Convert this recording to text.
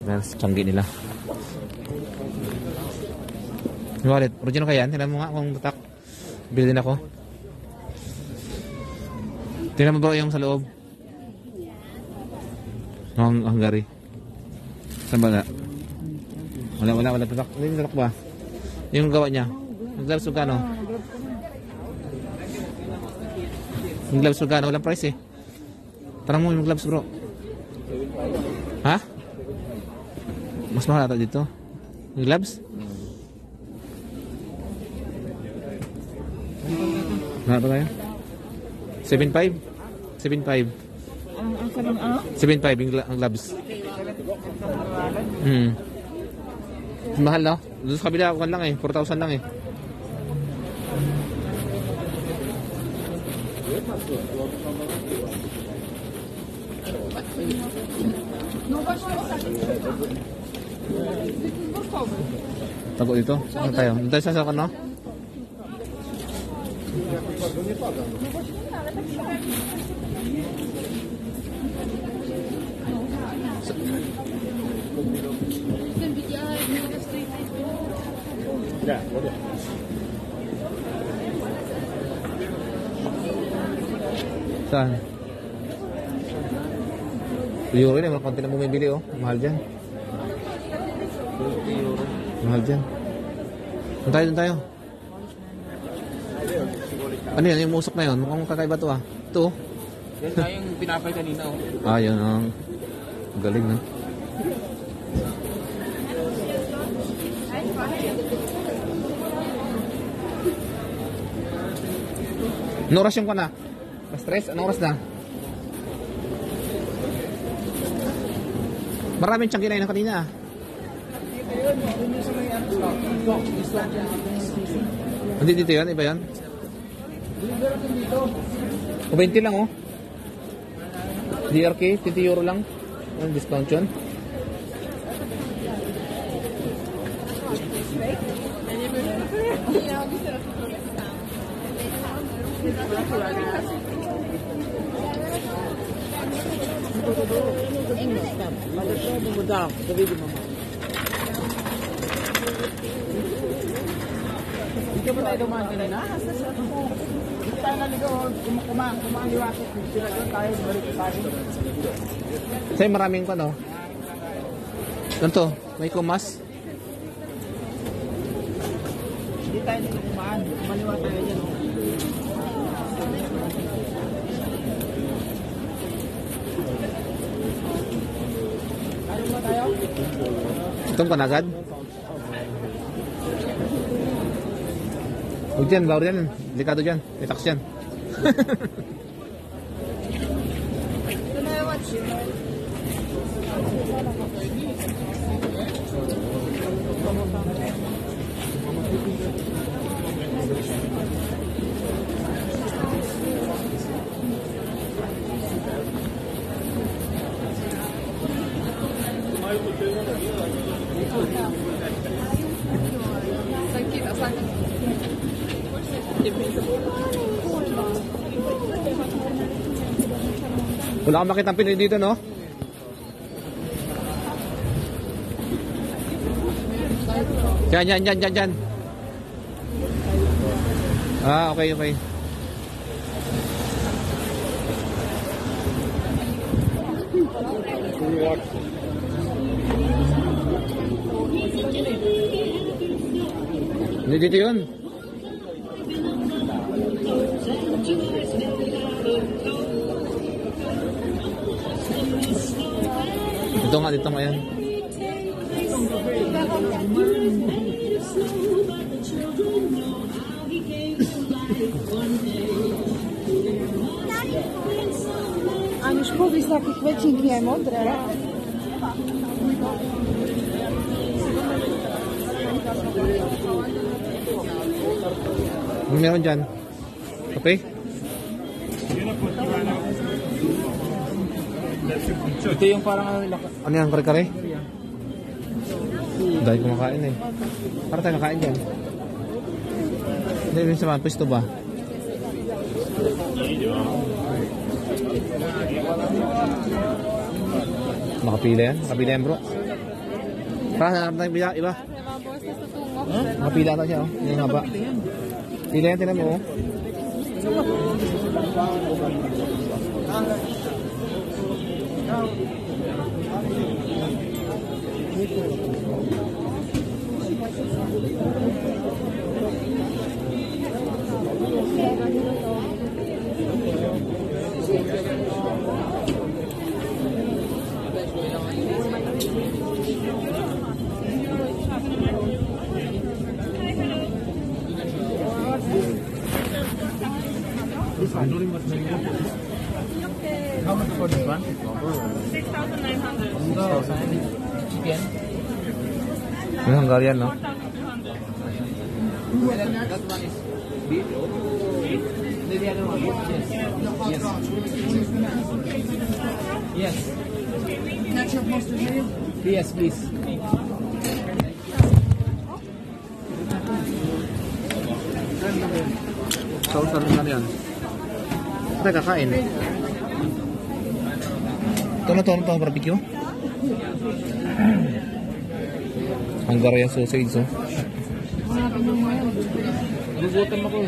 Dahil sa tiyanggi nila. Wallet, original kaya yan? Tingnan mo nga kung tatak. Bili din ako. Tingnan mo bro yung sa loob. Ang Hungary. Saan ba na? Wala tatak. Hindi tatak ba? Yung gawa niya. Yung gloves magkano? Yung gloves magkano? Walang price eh. Tarang mo yung gloves bro. Ha? Mas mahal ata dito. Yung gloves? Mahal pa tayo? 7.5? 7.5. 7.5 yung gloves. Mahal no? Doon sa kabila ako lang eh. 4,000 lang eh. Tago dito? Ano tayo? Doon tayo sa no? Saan? Euro na, konti na bumibili oh. Mahal dyan. Mahal dyan. Doon tayo. Ano yan? Yung musok na yun? Mukhang kakaiba to ah. Ito oh. Yan na yung pinapay kanina oh. Ah, yun ang galing na. Ano oras yung ka na? Stress? Anong oras na? Maraming tiyanggi na yun kanina ah. Hindi dito yan? Iba yan? O 20 lang oh. DRK, 20 euro lang. Ang discount yun. Hindi ba tayo dumaan kanina? Hindi tayo naligaw. Kumaliwasok. Sila doon tayo. Balik tayo. Sa'yo maraming ano? Ano to? May kumas? Hindi tayo dumaan. Kumaliwa tayo dyan. Tayo ba tayo? Itong panagad? Huwag dyan, bawal dyan. Delikado dyan. May tax dyan. Wala kang makitang Pinoy dito, no? Dyan. Ah, okay. Hindi dito yun. Dito nga yan. Ani školy z takých väčšinky aj modré. Meron dyan. Okay? Ito yung parang Ano yan? Kare-kare? Dahil kumakain eh. Para tayo kakain dyan. Hindi rin sa mga pwesto ba? Makapila yan? Makapila yan bro? Para na iba. Kasi mga boss na sa tungo. Mapila na siya, oh. Yung haba. Pila yan, tinan mo, oh. How much for this one? 6,900. Chicken? Yung Hungarian, no? That one is beef? The other one? Yes. Yes. Ketchup, mustard, mayo? Yes, please. Sausar na yan. Ito kakain. Ito na to barbecue. Hungarian sausage, oh. Gugutom ako.